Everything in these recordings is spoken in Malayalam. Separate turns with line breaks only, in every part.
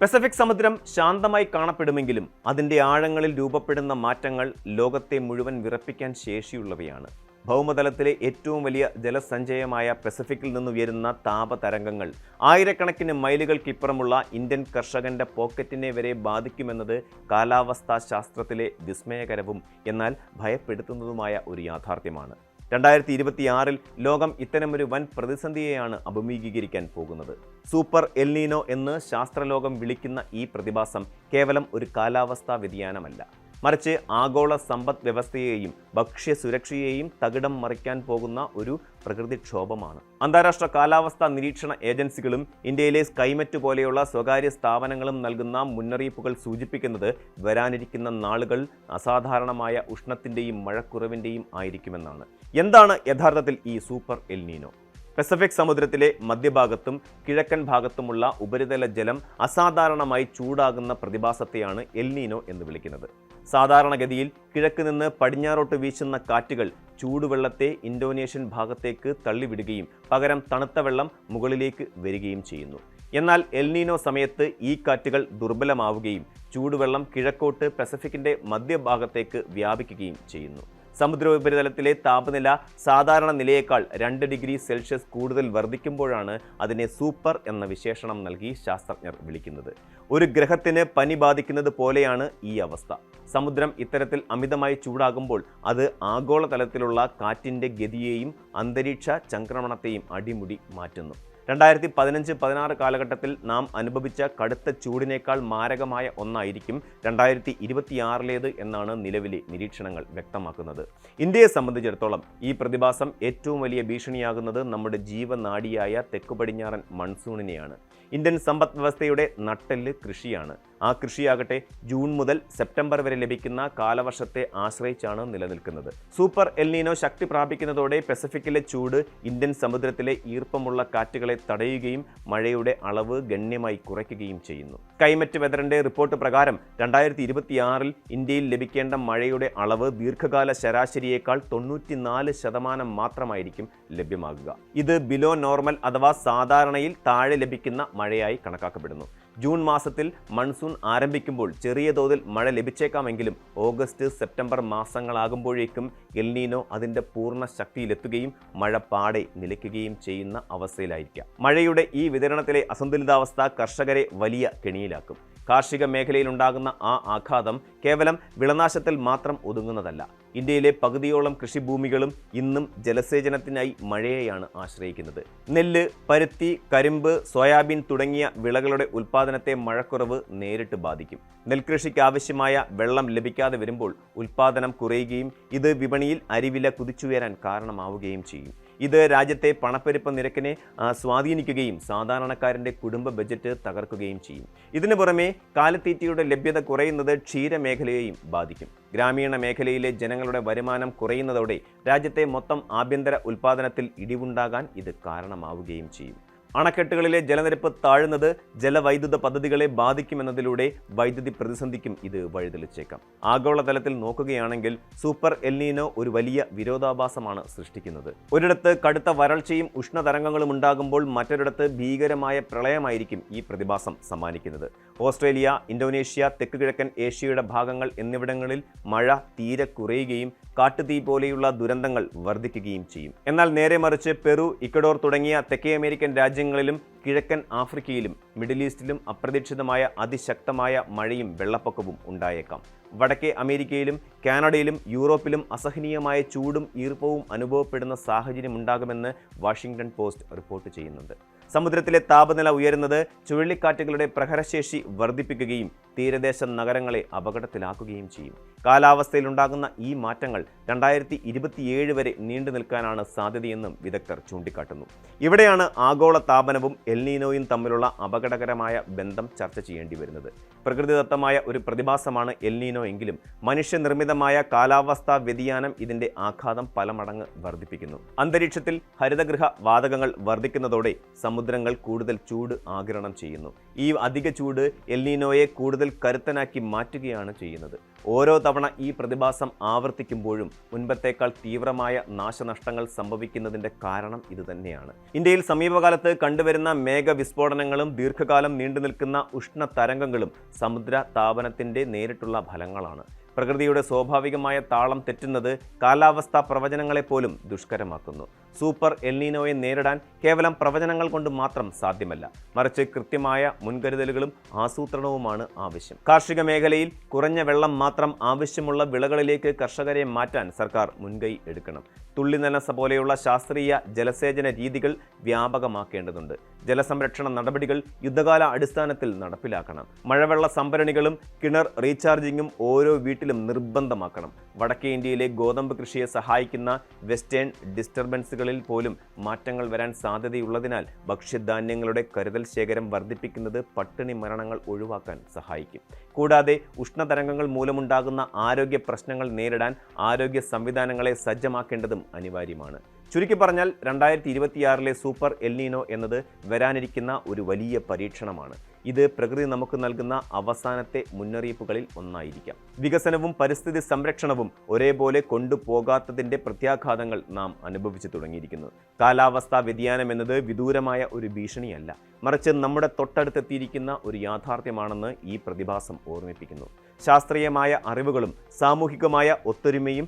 പസഫിക് സമുദ്രം ശാന്തമായി കാണപ്പെടുമെങ്കിലും അതിൻ്റെ ആഴങ്ങളിൽ രൂപപ്പെടുന്ന മാറ്റങ്ങൾ ലോകത്തെ മുഴുവൻ വിറപ്പിക്കാൻ ശേഷിയുള്ളവയാണ്. ഭൗമതലത്തിലെ ഏറ്റവും വലിയ ജലസഞ്ചയമായ പസഫിക്കിൽ നിന്നുയരുന്ന താപതരംഗങ്ങൾ ആയിരക്കണക്കിന് മൈലുകൾക്കിപ്പുറമുള്ള ഇന്ത്യൻ കർഷകന്റെ പോക്കറ്റിനെ വരെ ബാധിക്കുമെന്നത് കാലാവസ്ഥാ ശാസ്ത്രത്തിലെ വിസ്മയകരവും എന്നാൽ ഭയപ്പെടുത്തുന്നതുമായ ഒരു യാഥാർത്ഥ്യമാണ്. 2026 ലോകം ഇത്തരമൊരു വൻ പ്രതിസന്ധിയെയാണ് അഭിമുഖീകരിക്കാൻ പോകുന്നത്. സൂപ്പർ എൽനീനോ എന്ന് ശാസ്ത്രലോകം വിളിക്കുന്ന ഈ പ്രതിഭാസം കേവലം ഒരു കാലാവസ്ഥാ വ്യതിയാനമല്ല, മറിച്ച് ആഗോള സമ്പദ് വ്യവസ്ഥയെയും ഭക്ഷ്യസുരക്ഷയെയും തകിടം മറിക്കാൻ പോകുന്ന ഒരു പ്രകൃതിക്ഷോഭമാണ്. അന്താരാഷ്ട്ര കാലാവസ്ഥാ നിരീക്ഷണ ഏജൻസികളും ഇന്ത്യയിലെ സ്കൈമെറ്റ് പോലെയുള്ള സ്വകാര്യ സ്ഥാപനങ്ങളും നൽകുന്ന മുന്നറിയിപ്പുകൾ സൂചിപ്പിക്കുന്നത് വരാനിരിക്കുന്ന നാളുകൾ അസാധാരണമായ ഉഷ്ണത്തിൻ്റെയും മഴക്കുറവിൻ്റെയും ആയിരിക്കുമെന്നാണ്. എന്താണ് യഥാർത്ഥത്തിൽ ഈ സൂപ്പർ എൽനീനോ? പസഫിക് സമുദ്രത്തിലെ മധ്യഭാഗത്തും കിഴക്കൻ ഭാഗത്തുമുള്ള ഉപരിതല ജലം അസാധാരണമായി ചൂടാകുന്ന പ്രതിഭാസത്തെയാണ് എൽനീനോ എന്ന് വിളിക്കുന്നത്. സാധാരണഗതിയിൽ കിഴക്ക് നിന്ന് പടിഞ്ഞാറോട്ട് വീശുന്ന കാറ്റുകൾ ചൂടുവെള്ളത്തെ ഇന്തോനേഷ്യൻ ഭാഗത്തേക്ക് തള്ളിവിടുകയും പകരം തണുത്ത വെള്ളം മുകളിലേക്ക് വരികയും ചെയ്യുന്നു. എന്നാൽ എൽനീനോ സമയത്ത് ഈ കാറ്റുകൾ ദുർബലമാവുകയും ചൂടുവെള്ളം കിഴക്കോട്ട് പസഫിക്കിൻ്റെ മധ്യഭാഗത്തേക്ക് വ്യാപിക്കുകയും ചെയ്യുന്നു. സമുദ്ര ഉപരിതലത്തിലെ താപനില സാധാരണ നിലയേക്കാൾ 2 ഡിഗ്രി സെൽഷ്യസ് കൂടുതൽ വർദ്ധിക്കുമ്പോഴാണ് അതിനെ സൂപ്പർ എന്ന വിശേഷണം നൽകി ശാസ്ത്രജ്ഞർ വിളിക്കുന്നത്. ഒരു ഗ്രഹത്തിന് പനി ബാധിക്കുന്നത് പോലെയാണ് ഈ അവസ്ഥ. സമുദ്രം ഇത്തരത്തിൽ അമിതമായി ചൂടാകുമ്പോൾ അത് ആഗോളതലത്തിലുള്ള കാറ്റിൻ്റെ ഗതിയെയും അന്തരീക്ഷ ചംക്രമണത്തെയും അടിമുടി മാറ്റുന്നു. 2015-16 കാലഘട്ടത്തിൽ നാം അനുഭവിച്ച കടുത്ത ചൂടിനേക്കാൾ മാരകമായ ഒന്നായിരിക്കും 2026 എന്നാണ് നിലവിലെ നിരീക്ഷണങ്ങൾ വ്യക്തമാക്കുന്നത്. ഇന്ത്യയെ സംബന്ധിച്ചിടത്തോളം ഈ പ്രതിഭാസം ഏറ്റവും വലിയ ഭീഷണിയാകുന്നത് നമ്മുടെ ജീവനാഡിയായ തെക്കു പടിഞ്ഞാറൻ മൺസൂണിനെയാണ്. ഇന്ത്യൻ സമ്പദ് വ്യവസ്ഥയുടെ നട്ടെല്ല് കൃഷിയാണ്. ആ കൃഷിയാകട്ടെ ജൂൺ മുതൽ സെപ്റ്റംബർ വരെ ലഭിക്കുന്ന കാലവർഷത്തെ ആശ്രയിച്ചാണ് നിലനിൽക്കുന്നത്. സൂപ്പർ എൽനീനോ ശക്തി പ്രാപിക്കുന്നതോടെ പസഫിക്കിലെ ചൂട് ഇന്ത്യൻ സമുദ്രത്തിലെ ഈർപ്പമുള്ള കാറ്റുകളെ തടയുകയും മഴയുടെ അളവ് ഗണ്യമായി കുറയ്ക്കുകയും ചെയ്യുന്നു. സ്കൈമെറ്റ് വെതറിന്റെ റിപ്പോർട്ട് പ്രകാരം 2026 ഇന്ത്യയിൽ ലഭിക്കേണ്ട മഴയുടെ അളവ് ദീർഘകാല ശരാശരിയേക്കാൾ 94% മാത്രമായിരിക്കും ലഭ്യമാകുക. ഇത് ബിലോ നോർമൽ അഥവാ സാധാരണയിൽ താഴെ ലഭിക്കുന്ന മഴയായി കണക്കാക്കപ്പെടുന്നു. ജൂൺ മാസത്തിൽ മൺസൂൺ ആരംഭിക്കുമ്പോൾ ചെറിയ തോതിൽ മഴ ലഭിച്ചേക്കാമെങ്കിലും ഓഗസ്റ്റ് സെപ്റ്റംബർ മാസങ്ങളാകുമ്പോഴേക്കും എൽനീനോ അതിൻ്റെ പൂർണ്ണ ശക്തിയിലെത്തുകയും മഴ പാടെ നിലയ്ക്കുകയും ചെയ്യുന്ന അവസ്ഥയിലായിരിക്കാം. മഴയുടെ ഈ വിതരണത്തിലെ അസന്തുലിതാവസ്ഥ കർഷകരെ വലിയ കെണിയിലാക്കും. കാർഷിക മേഖലയിലുണ്ടാകുന്ന ആ ആഘാതം കേവലം വിളനാശത്തിൽ മാത്രം ഒതുങ്ങുന്നതല്ല. ഇന്ത്യയിലെ പകുതിയോളം കൃഷിഭൂമികളും ഇന്നും ജലസേചനത്തിനായി മഴയെയാണ് ആശ്രയിക്കുന്നത്. നെല്ല്, പരുത്തി, കരിമ്പ്, സോയാബീൻ തുടങ്ങിയ വിളകളുടെ ഉൽപ്പാദനത്തെ മഴക്കുറവ് നേരിട്ട് ബാധിക്കും. നെൽകൃഷിക്ക് ആവശ്യമായ വെള്ളം ലഭിക്കാതെ വരുമ്പോൾ ഉൽപ്പാദനം കുറയുകയും ഇത് വിപണിയിൽ അരിവില കുതിച്ചുയരാൻ കാരണമാവുകയും ചെയ്യും. ഇത് രാജ്യത്തെ പണപ്പെരുപ്പ നിരക്കിനെ സ്വാധീനിക്കുകയും സാധാരണക്കാരൻ്റെ കുടുംബ ബജറ്റ് തകർക്കുകയും ചെയ്യും. ഇതിനു പുറമെ കാലിത്തീറ്റയുടെ ലഭ്യത കുറയുന്നത് ക്ഷീരമേഖലയെയും ബാധിക്കും. ഗ്രാമീണ മേഖലയിലെ ജനങ്ങളുടെ വരുമാനം കുറയുന്നതോടെ രാജ്യത്തെ മൊത്തം ആഭ്യന്തര ഉൽപ്പാദനത്തിൽ ഇടിവുണ്ടാകാൻ ഇത് കാരണമാവുകയും ചെയ്യും. അണക്കെട്ടുകളിലെ ജലനിരപ്പ് താഴുന്നത് ജലവൈദ്യുത പദ്ധതികളെ ബാധിക്കുമെന്നതിലൂടെ വൈദ്യുതി പ്രതിസന്ധിക്കും ഇത് വഴിതെളിച്ചേക്കാം. ആഗോളതലത്തിൽ നോക്കുകയാണെങ്കിൽ സൂപ്പർ എൽനീനോ ഒരു വലിയ വിരോധാഭാസമാണ് സൃഷ്ടിക്കുന്നത്. ഒരിടത്ത് കടുത്ത വരൾച്ചയും ഉഷ്ണതരംഗങ്ങളും ഉണ്ടാകുമ്പോൾ മറ്റൊരിടത്ത് ഭീകരമായ പ്രളയമായിരിക്കും ഈ പ്രതിഭാസം സമ്മാനിക്കുന്നത്. ഓസ്ട്രേലിയ, ഇന്തോനേഷ്യ, തെക്ക് കിഴക്കൻ ഏഷ്യയുടെ ഭാഗങ്ങൾ എന്നിവിടങ്ങളിൽ മഴ തീരെ കുറയുകയും കാട്ടുതീ പോലെയുള്ള ദുരന്തങ്ങൾ വർദ്ധിക്കുകയും ചെയ്യും. എന്നാൽ നേരെ മറിച്ച് പെറു, ഇക്വഡോർ തുടങ്ങിയ തെക്കേ അമേരിക്കൻ രാജ്യങ്ങളിലും കിഴക്കൻ ആഫ്രിക്കയിലും മിഡിൽ ഈസ്റ്റിലും അപ്രതീക്ഷിതമായ അതിശക്തമായ മഴയും വെള്ളപ്പൊക്കവും ഉണ്ടായേക്കാം. വടക്കേ അമേരിക്കയിലും കാനഡയിലും യൂറോപ്പിലും അസഹനീയമായ ചൂടും ഈർപ്പവും അനുഭവപ്പെടുന്ന സാഹചര്യമുണ്ടാകുമെന്ന് വാഷിംഗ്ടൺ പോസ്റ്റ് റിപ്പോർട്ട് ചെയ്യുന്നുണ്ട്. സമുദ്രത്തിലെ താപനില ഉയരുന്നത് ചുഴലിക്കാറ്റുകളുടെ പ്രഹരശേഷി വർദ്ധിപ്പിക്കുകയും തീരദേശ നഗരങ്ങളെ അപകടത്തിലാക്കുകയും ചെയ്യും. കാലാവസ്ഥയിലുണ്ടാകുന്ന ഈ മാറ്റങ്ങൾ 2027 വരെ നീണ്ടു നിൽക്കാനാണ് സാധ്യതയെന്നും വിദഗ്ധർ ചൂണ്ടിക്കാട്ടുന്നു. ഇവിടെയാണ് ആഗോള താപനവും എൽനീനോയും തമ്മിലുള്ള അപകടകരമായ ബന്ധം ചർച്ച ചെയ്യേണ്ടി വരുന്നത്. പ്രകൃതിദത്തമായ ഒരു പ്രതിഭാസമാണ് എൽനീനോ എങ്കിലും മനുഷ്യനിർമ്മിതമായ കാലാവസ്ഥാ വ്യതിയാനം ഇതിൻ്റെ ആഘാതം പല മടങ്ങ് വർദ്ധിപ്പിക്കുന്നു. അന്തരീക്ഷത്തിൽ ഹരിതഗൃഹ വാതകങ്ങൾ വർദ്ധിക്കുന്നതോടെ സമുദ്ര സമുദ്രങ്ങൾ കൂടുതൽ ചൂട് ആഗിരണം ചെയ്യുന്നു. ഈ അധിക ചൂട് എൽ നീനോയെ കൂടുതൽ കരുത്തനാക്കി മാറ്റുകയാണ് ചെയ്യുന്നത്. ഓരോ തവണ ഈ പ്രതിഭാസം ആവർത്തിക്കുമ്പോഴും മുൻപത്തേക്കാൾ തീവ്രമായ നാശനഷ്ടങ്ങൾ സംഭവിക്കുന്നതിൻ്റെ കാരണം ഇതുതന്നെയാണ്. ഇന്ത്യയിൽ സമീപകാലത്ത് കണ്ടുവരുന്ന മേഘവിസ്ഫോടനങ്ങളും ദീർഘകാലം നീണ്ടുനിൽക്കുന്ന ഉഷ്ണ തരംഗങ്ങളും സമുദ്ര താപനത്തിൻ്റെ നേരിട്ടുള്ള ഫലങ്ങളാണ്. പ്രകൃതിയുടെ സ്വാഭാവികമായ താളം തെറ്റുന്നത് കാലാവസ്ഥാ പ്രവചനങ്ങളെപ്പോലും ദുഷ്കരമാക്കുന്നു. സൂപ്പർ എൽ നീനോയെ നേരിടാൻ കേവലം പ്രവചനങ്ങൾ കൊണ്ട് മാത്രം സാധ്യമല്ല, മറിച്ച് കൃത്യമായ മുൻകരുതലുകളും ആസൂത്രണവുമാണ് ആവശ്യം. കാർഷിക മേഖലയിൽ കുറഞ്ഞ വെള്ളം മാത്രം ആവശ്യമുള്ള വിളകളിലേക്ക് കർഷകരെ മാറ്റാൻ സർക്കാർ മുൻകൈ എടുക്കണം. തുള്ളിനനസ പോലെയുള്ള ശാസ്ത്രീയ ജലസേചന രീതികൾ വ്യാപകമാക്കേണ്ടതുണ്ട്. ജലസംരക്ഷണ നടപടികൾ യുദ്ധകാല അടിസ്ഥാനത്തിൽ നടപ്പിലാക്കണം. മഴവെള്ള സംഭരണികളും കിണർ റീചാർജിങ്ങും ഓരോ വീട്ടിലും നിർബന്ധമാക്കണം. വടക്കേ ഇന്ത്യയിലെ ഗോതമ്പ് കൃഷിയെ സഹായിക്കുന്ന വെസ്റ്റേൺ ഡിസ്റ്റർബൻസുകളിൽ പോലും മാറ്റങ്ങൾ വരാൻ സാധ്യതയുള്ളതിനാൽ ഭക്ഷ്യധാന്യങ്ങളുടെ കരുതൽ ശേഖരം വർദ്ധിപ്പിക്കുന്നത് പട്ടിണി മരണങ്ങൾ ഒഴിവാക്കാൻ സഹായിക്കും. കൂടാതെ ഉഷ്ണതരംഗങ്ങൾ മൂലമുണ്ടാകുന്ന ആരോഗ്യ പ്രശ്നങ്ങൾ നേരിടാൻ ആരോഗ്യ സംവിധാനങ്ങളെ സജ്ജമാക്കേണ്ടതും അനിവാര്യമാണ്. ചുരുക്കി പറഞ്ഞാൽ 2026 സൂപ്പർ എൽ നീനോ എന്നത് വരാനിരിക്കുന്ന ഒരു വലിയ പരീക്ഷണമാണ്. ഇത് പ്രകൃതി നമുക്ക് നൽകുന്ന അവസാനത്തെ മുന്നറിയിപ്പുകളിൽ ഒന്നായിരിക്കാം. വികസനവും പരിസ്ഥിതി സംരക്ഷണവും ഒരേപോലെ കൊണ്ടുപോകാത്തതിൻ്റെ പ്രത്യാഘാതങ്ങൾ നാം അനുഭവിച്ചു തുടങ്ങിയിരിക്കുന്നു. കാലാവസ്ഥാ വ്യതിയാനം എന്നത് വിദൂരമായ ഒരു ഭീഷണിയല്ല, മറിച്ച് നമ്മുടെ തൊട്ടടുത്തെത്തിയിരിക്കുന്ന ഒരു യാഥാർത്ഥ്യമാണെന്ന് ഈ പ്രതിഭാസം ഓർമ്മിപ്പിക്കുന്നു. ശാസ്ത്രീയമായ അറിവുകളും സാമൂഹികമായ ഒത്തൊരുമയും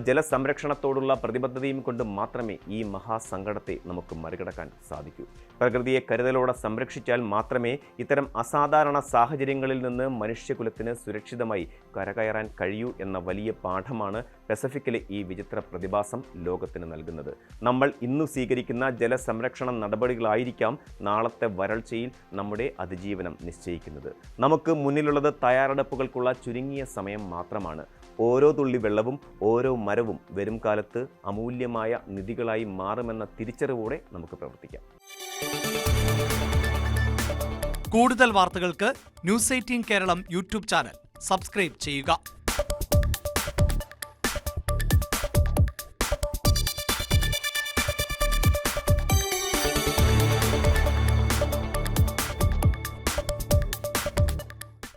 ജലസംരക്ഷണത്തോടുള്ള പ്രതിബദ്ധതയും കൊണ്ട് മാത്രമേ ഈ മഹാസങ്കടത്തെ നമുക്ക് മറികടക്കാൻ സാധിക്കൂ. പ്രകൃതിയെ കരുതലോടെ സംരക്ഷിച്ചാൽ മാത്രമേ ഇത്തരം അസാധാരണ സാഹചര്യങ്ങളിൽ നിന്ന് മനുഷ്യകുലത്തിന് സുരക്ഷിതമായി കരകയറാൻ കഴിയൂ എന്ന വലിയ പാഠമാണ് പസഫിക്കിലെ ഈ വിചിത്ര പ്രതിഭാസം ലോകത്തിന് നൽകുന്നത്. നമ്മൾ ഇന്നു സ്വീകരിക്കുന്ന ജലസംരക്ഷണ നടപടികളായിരിക്കാം നാളത്തെ വരൾച്ചയിൽ നമ്മുടെ അതിജീവനം നിശ്ചയിക്കുന്നത്. നമുക്ക് മുന്നിലുള്ളത് തയ്യാറെടുപ്പുകൾക്കുള്ള ചുരുങ്ങിയ സമയം മാത്രമാണ്. ഓരോ തുള്ളി വെള്ളവും ഓരോ മരവും വരും കാലത്ത് അമൂല്യമായ നിധികളായി മാറുമെന്ന തിരിച്ചറിവോടെ നമുക്ക് പ്രവർത്തിക്കാം.
കൂടുതൽ വാർത്തകൾക്ക് news 18 Keralam YouTube channel subscribe ചെയ്യുക.